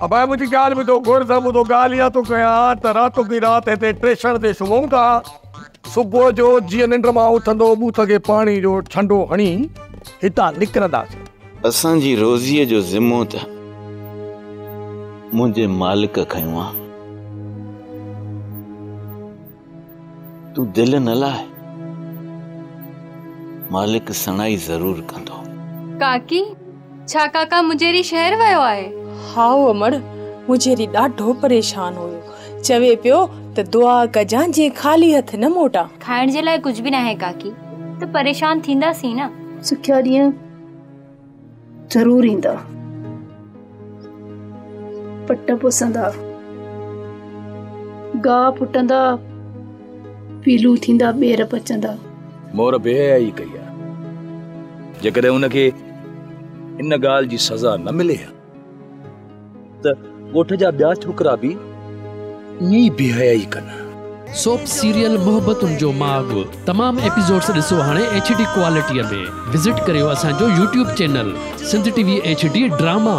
अब मुझी गाल में तो गुड़ दा मुदो गालियां तो कया त रातो की रात ते ट्रेशन ते सुमूं था सुबह जो जी निंड मां उथंदो बूथ के पानी जो ठंडो हणी हितां निकरंदासीं। असां जी रोज़ीअ जो ज़िम्मो त मुझे मालिक खयो आ। तू दिल न लाए, मालिक सणाई जरूर कंदो। काकी छा काका मुंजेरी शहर वयो आहे? हाउ अमर मुंजेरी ॾाढो परेशान हुयो, चवे पियो त दुआ कजां जे खाली हथ न मोटा। खाइण जे लाइ कुछ भी ना है काकी, तो परेशान थींदासीं न। सुखिया ॾींहं जरूर ईंदा, पट पुसंदा, गाह पुटंदा, पीलू थींदा, ॿेर पचंदा। मोर बेहयाई कई आहे, जेकॾहिं उनखे इन ॻाल्हि जी सज़ा न मिले त ॻोठ जा ॿिया छोकिरा बि ईअं ई बेहयाई कनि। सोप सीरियल मोहब्बतुनि जो माग तमाम एपिसोड्स ॾिसो हाणे HD क्वालिटीअ में। विज़िट करियो असांजो YouTube channel Sindh TV HD drama.